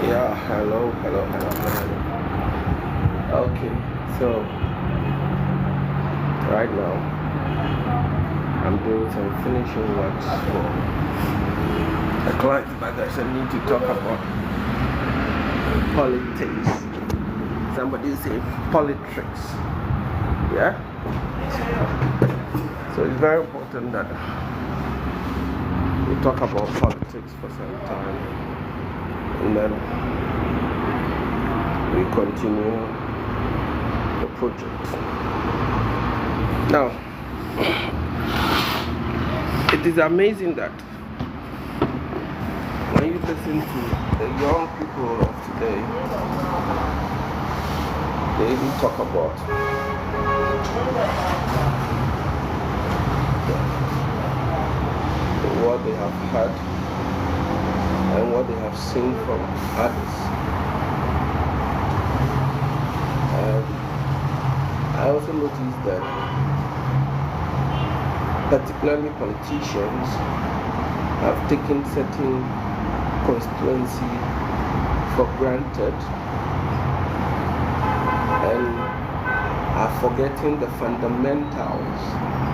Yeah, hello. Okay, so right now I'm doing some finishing works for a client, but there's a need to talk about politics. Somebody say politics. Yeah? So it's very important that we talk about politics for some time and then we continue the project. Now, it is amazing that when you listen to the young people of today, they even talk about what they have heard and what they have seen from others. And I also noticed that particularly politicians have taken certain constituency for granted and are forgetting the fundamentals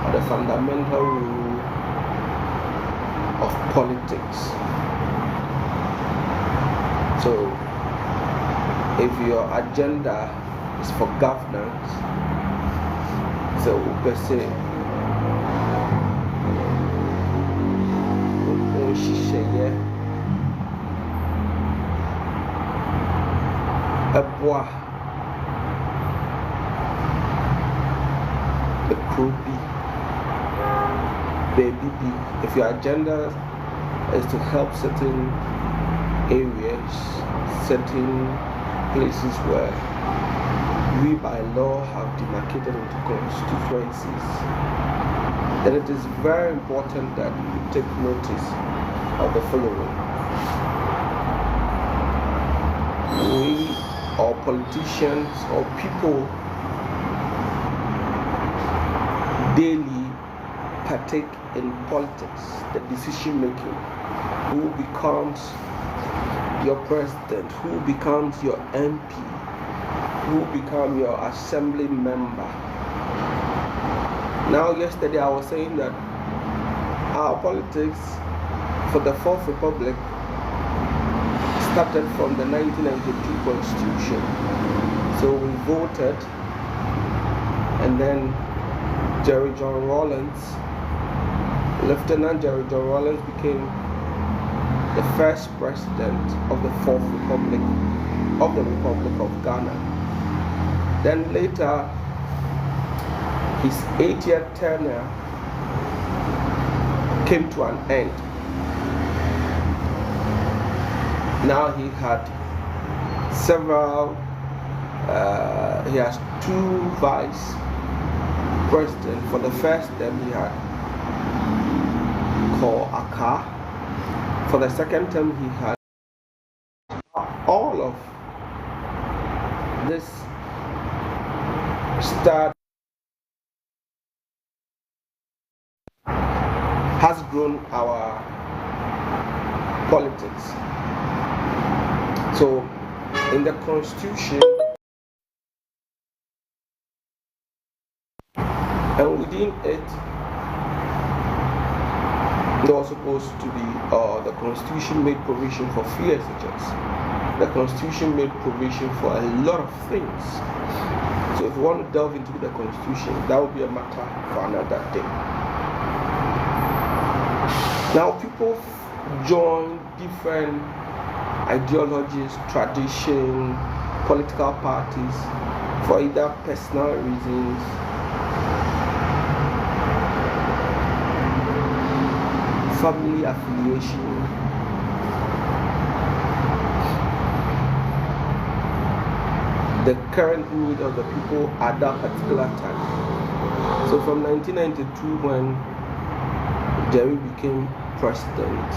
or the fundamental rule of politics. So if your agenda is for governance, so per se Abwa the Krubi baby B. If your agenda is to help certain areas, certain places where we by law have demarcated into constituencies, then it is very important that you take notice of the following. We or politicians or people daily partake in politics, the decision making. Who becomes your president? Who becomes your MP? Who become your assembly member? Now, yesterday I was saying that our politics for the Fourth Republic started from the 1992 Constitution. So we voted, and then Lieutenant Jerry John Rawlings became the first president of the Fourth Republic of the Republic of Ghana. Then later, his 8-year tenure came to an end. Now he had several, he has two vice presidents. For the first term he had called Aka. For the second term he had all of this start has grown our politics. So in the Constitution and within it, there was supposed to be the Constitution made provision for free SHS. The Constitution made provision for a lot of things. So if you want to delve into the Constitution, that will be a matter for another day. Now people join different ideologies, tradition, political parties for either personal reasons, family affiliation, the current need of the people at that particular time. So from 1992, when Jerry became president,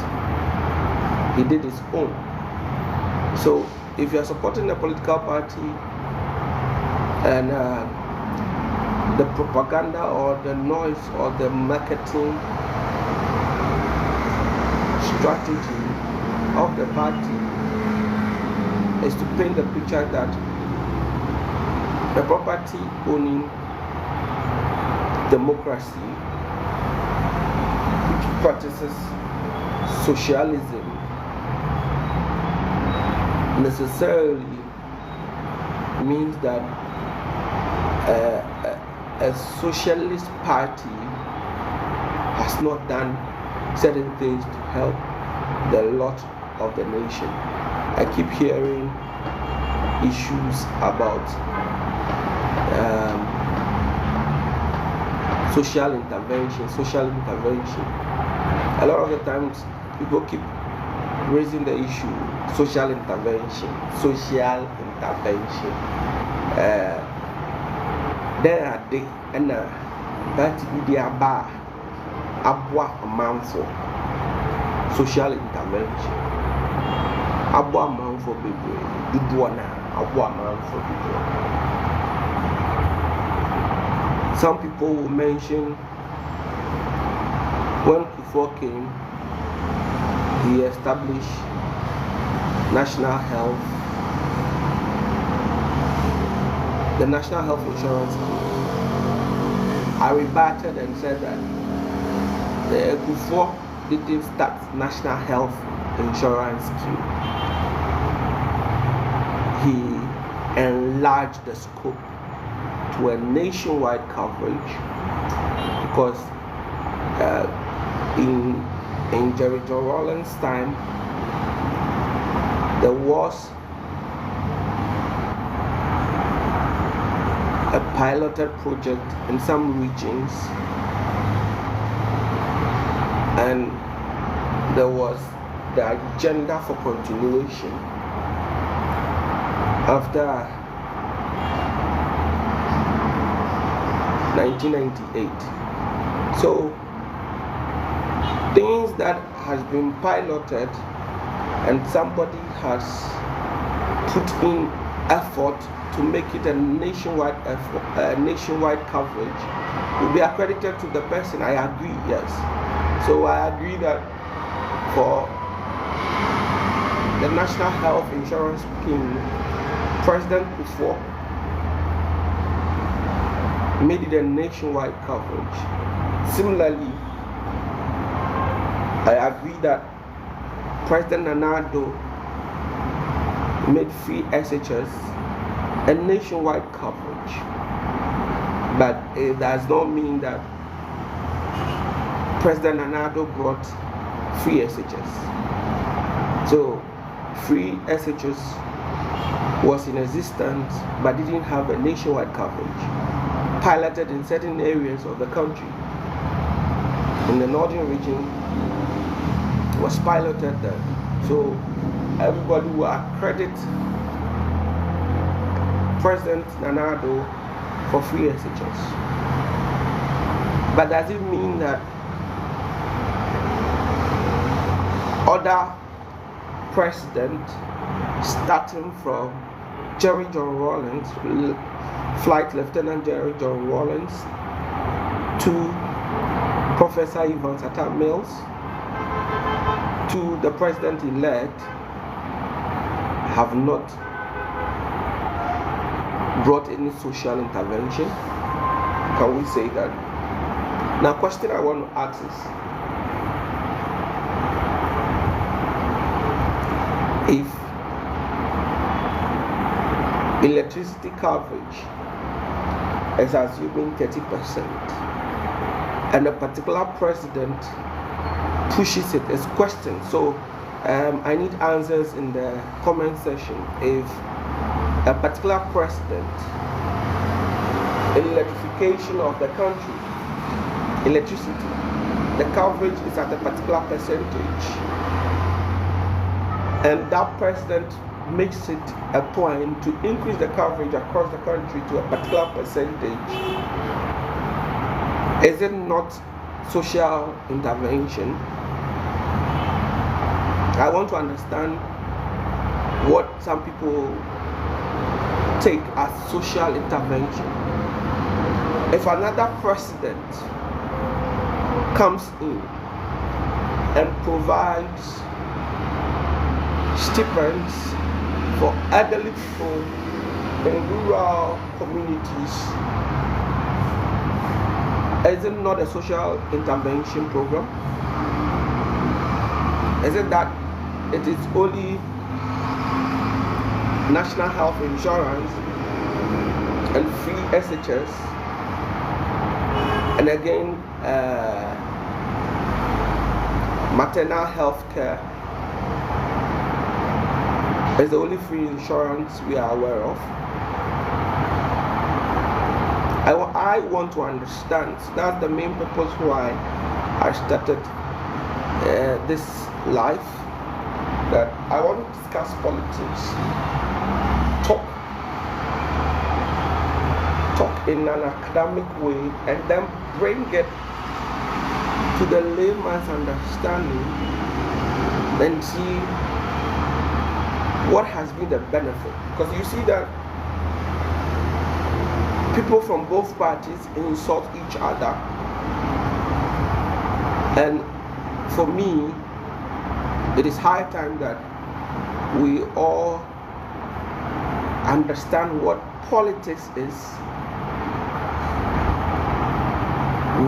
he did his own. So if you are supporting a political party and the propaganda or the noise or the marketing strategy of the party is to paint the picture that the property owning democracy, which practices socialism, necessarily means that a socialist party has not done certain things to help the lot of the nation. I keep hearing issues about social intervention. A lot of the times people keep raising the issue, social intervention. There are they and that be a bar abwa amanfo social intervention. Abwa amanfo bebre duduana abwa amanfo duduana. Some people will mention when Kufuor came, he established national health, the national health insurance scheme. I rebutted and said that the Kufuor didn't start national health insurance scheme. He enlarged the scope to a nationwide coverage because in Jerry John Rawlings' time there was a piloted project in some regions, and there was the agenda for continuation after 1998. So things that has been piloted and somebody has put in effort to make it a nationwide effort, nationwide coverage will be accredited to the person. I agree, yes. So I agree that for the National Health Insurance Scheme, President Kufuor made it a nationwide coverage. Similarly, I agree that President Nana Addo made free SHS a nationwide coverage, but it does not mean that President Nana Addo brought free SHS. So free SHS was in existence but didn't have a nationwide coverage, piloted in certain areas of the country. In the northern region was piloted there, so everybody will accredit President Nana Addo for free SHS. But does it mean that other presidents, starting from Jerry John Rawlings, Flight Lieutenant Jerry John Rawlings, to Professor Evans Atta Mills, to the president-elect, have not brought any social intervention? Can we say that? Now, question I want to ask is, if electricity coverage is assuming 30% and a particular president pushes it, as question. So I need answers in the comment section. If a particular president, electrification of the country, electricity, the coverage is at a particular percentage, and that president makes it a point to increase the coverage across the country to a particular percentage, is it not social intervention? I want to understand what some people take as social intervention. If another president comes in and provides stipends for elderly people in rural communities? Is it not a social intervention program? Is it that it is only national health insurance and free SHS, and again maternal health care is the only free insurance we are aware of? I want to understand. That's the main purpose why I started this life, that I want to discuss politics, talk in an academic way, and then bring it to the layman's understanding and see what has been the benefit. Because you see that people from both parties insult each other, and for me it is high time that we all understand what politics is,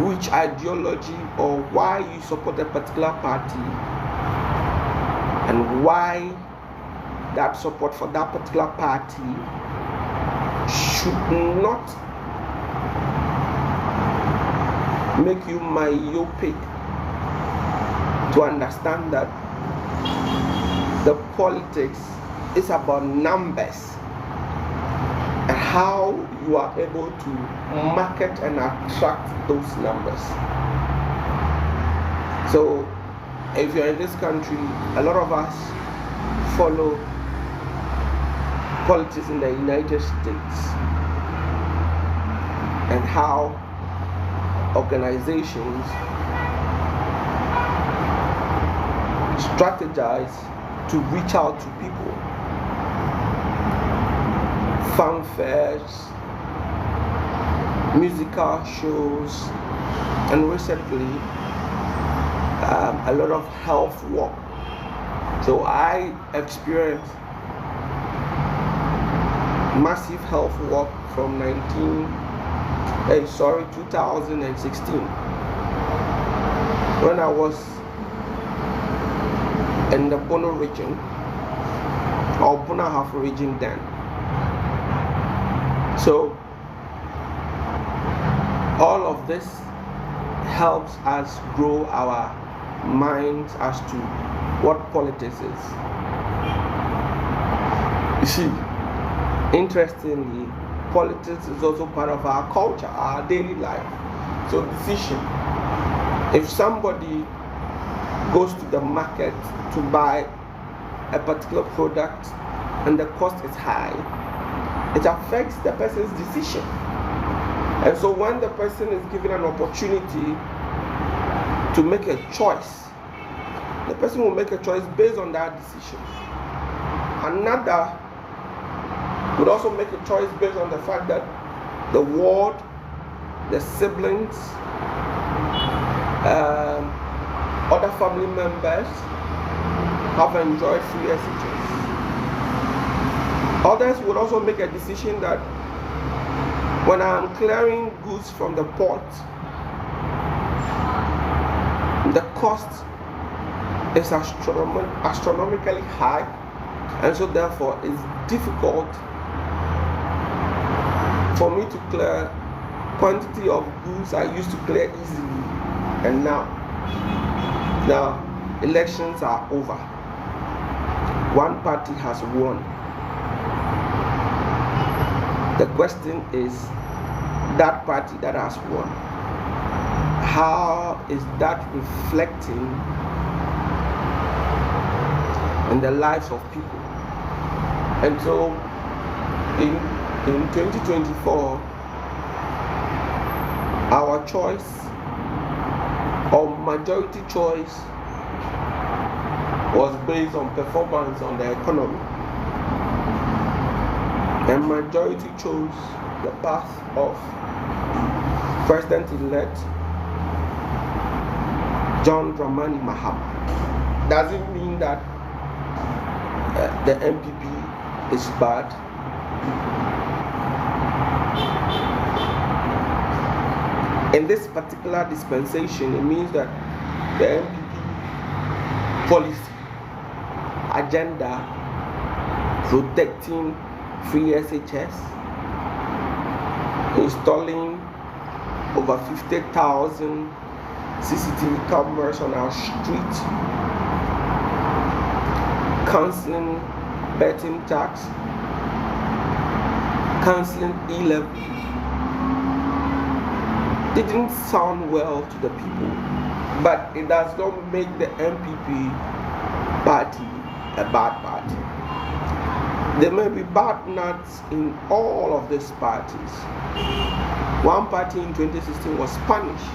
which ideology or why you support a particular party, and why that support for that particular party should not make you myopic to understand that the politics is about numbers and how you are able to market and attract those numbers. So if you're in this country, a lot of us follow politics in the United States and how organizations strategize to reach out to people. Fanfares, musical shows, and recently a lot of health work. So I experienced massive health work from 2016, when I was in the Bono region, or Bunahaf region then. So all of this helps us grow our minds as to what politics is. You see, interestingly, politics is also part of our culture, our daily life. So decision. If somebody goes to the market to buy a particular product and the cost is high, it affects the person's decision. And so when the person is given an opportunity to make a choice, the person will make a choice based on that decision. Another would also make a choice based on the fact that the ward, the siblings, other family members have enjoyed free SHS. Others would also make a decision that when I'm clearing goods from the port, the cost is astronomically high, and so therefore it's difficult for me to clear quantity of goods I used to clear easily. And now elections are over. One party has won. The question is, that party that has won, how is that reflecting in the lives of people? And so in 2024, our choice, or majority choice, was based on performance on the economy. And majority chose the path of President-elect John Dramani Mahama. Doesn't mean that the MPP is bad. In this particular dispensation, it means that the MPP policy agenda protecting free SHS, installing over 50,000 CCTV cameras on our street, cancelling betting tax, cancelling e-levy, didn't sound well to the people, but it does not make the MPP party a bad party. There may be bad nuts in all of these parties. One party in 2016 was punished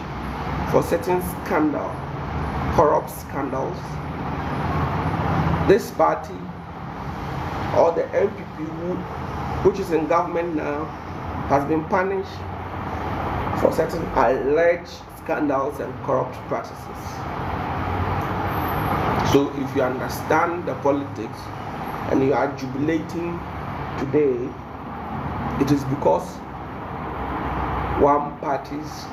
for certain corrupt scandals. This party, or the MPP, which is in government now, has been punished for certain alleged scandals and corrupt practices. So if you understand the politics and you are jubilating today, it is because one party's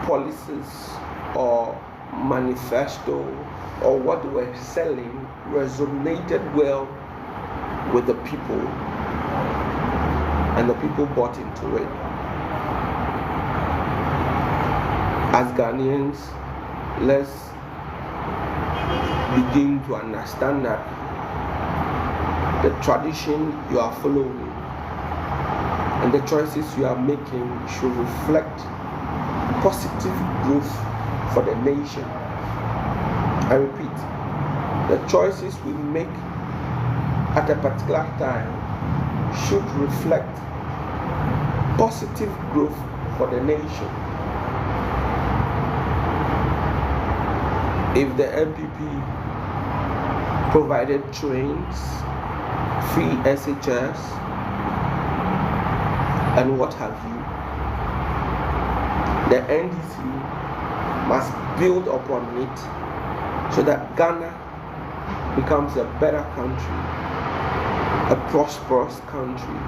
policies or manifesto or what they were selling resonated well with the people, and the people bought into it. As Ghanaians, let's begin to understand that the tradition you are following and the choices you are making should reflect positive growth for the nation. I repeat, the choices we make at a particular time should reflect positive growth for the nation. If the MPP provided trains, free SHS, and what have you, the NDC must build upon it so that Ghana becomes a better country, a prosperous country,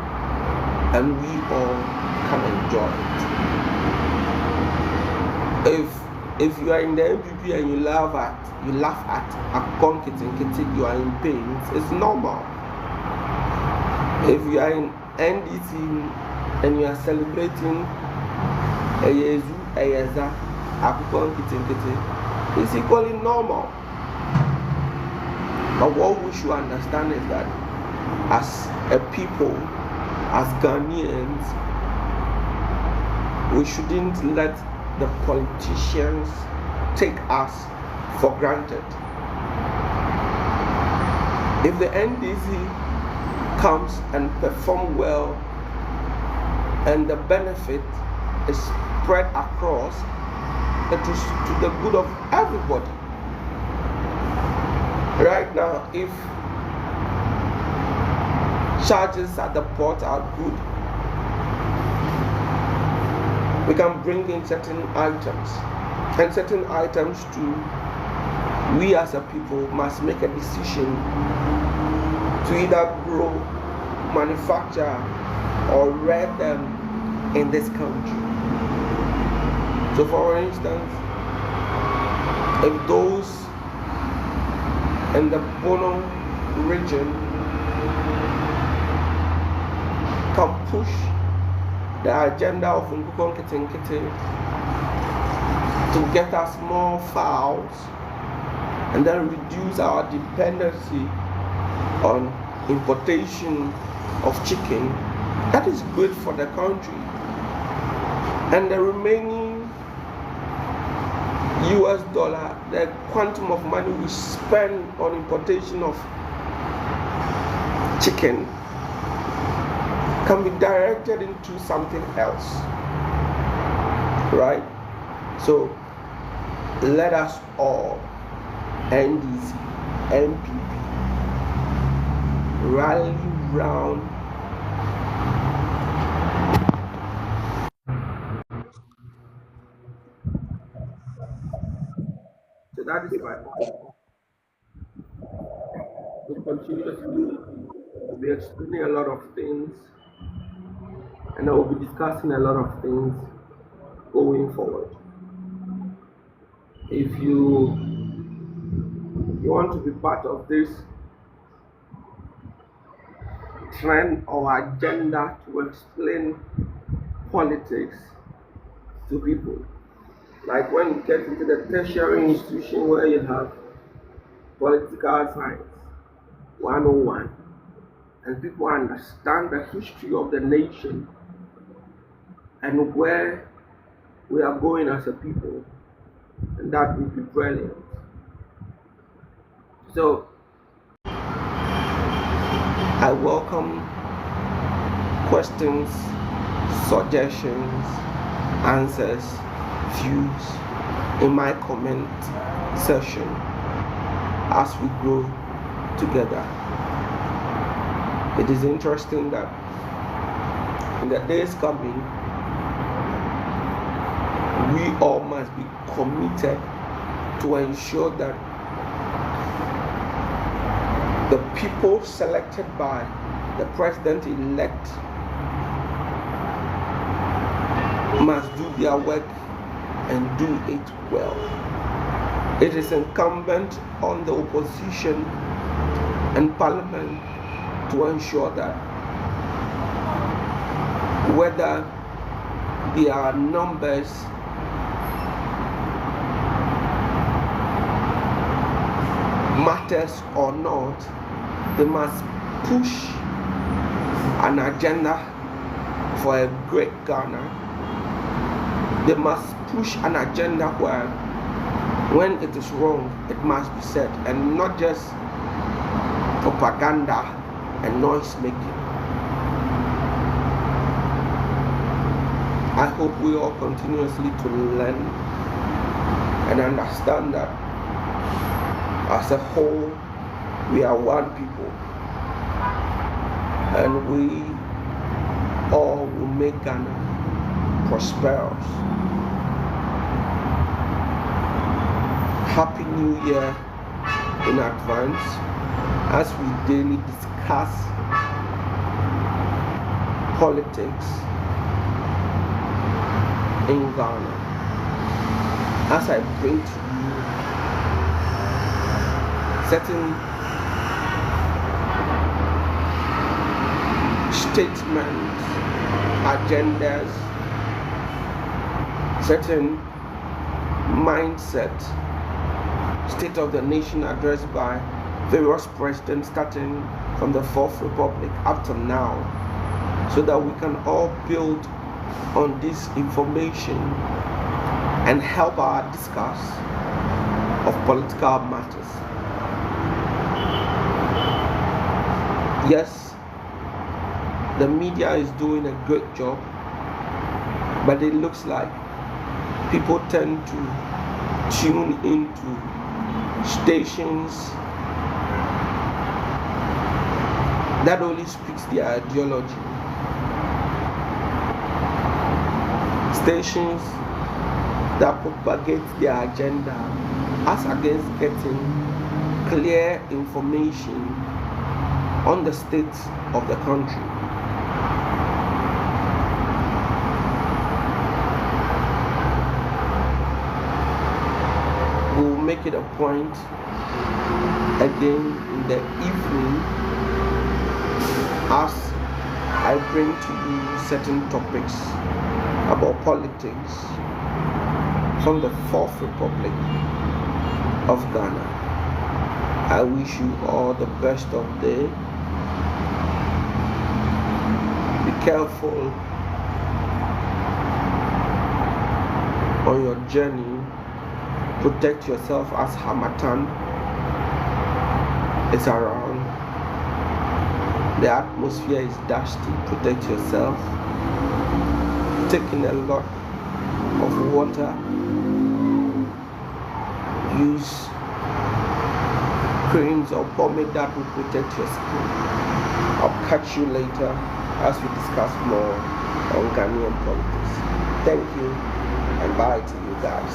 and we all can enjoy it. If you are in the MPP and you laugh at Akon Kitinkiti, you are in pain. It's normal. If you are in NDC and you are celebrating Eyezu, Eyeza, Akon Kitinkiti, it's equally normal. But what we should understand is that as a people, as Ghanaians, we shouldn't let the politicians take us for granted. If the NDC comes and perform well and the benefit is spread across, it is to the good of everybody. Right now, if charges at the port are good, we can bring in certain items, and certain items too, we as a people must make a decision to either grow, manufacture, or rear them in this country. So for instance, if those in the Bono region can push the agenda of Nkukon Kitinkiti to get us more fowls and then reduce our dependency on importation of chicken, that is good for the country. And the remaining US dollar, the quantum of money we spend on importation of chicken, can be directed into something else, right? So let us all, NDC, MPP, rally round so that is why we continue to be explaining a lot of things, and I will be discussing a lot of things going forward. If you want to be part of this trend or agenda to explain politics to people, like when you get into the tertiary institution where you have political science 101, and people understand the history of the nation and where we are going as a people, and that would be brilliant. So I welcome questions, suggestions, answers, views in my comment section as we grow together. It is interesting that in the days coming, we all must be committed to ensure that the people selected by the president-elect must do their work and do it well. It is incumbent on the opposition and parliament to ensure that whether their numbers matters or not, they must push an agenda for a great Ghana. They must push an agenda where when it is wrong, it must be said, and not just propaganda and noise making. I hope we all continuously to learn and understand that as a whole we are one people, and we all will make Ghana prosperous. Happy New Year in advance as we daily discuss politics in Ghana, as I bring to you certain statements, agendas, certain mindset, state of the nation addressed by various presidents starting from the Fourth Republic up to now, so that we can all build on this information and help our discourse of political matters. Yes, the media is doing a great job, but it looks like people tend to tune into stations that only speaks their ideology, stations that propagate their agenda, as against getting clear information on the state of the country. We'll make it a point again in the evening as I bring to you certain topics about politics from the Fourth Republic of Ghana. I wish you all the best of day. Be careful on your journey. Protect yourself as Harmattan is around. The atmosphere is dusty. Protect yourself. Take in a lot of water. Use creams or pomade that will protect your skin. I'll catch you later as we discuss more on Ghanaian politics. Thank you, and bye to you guys.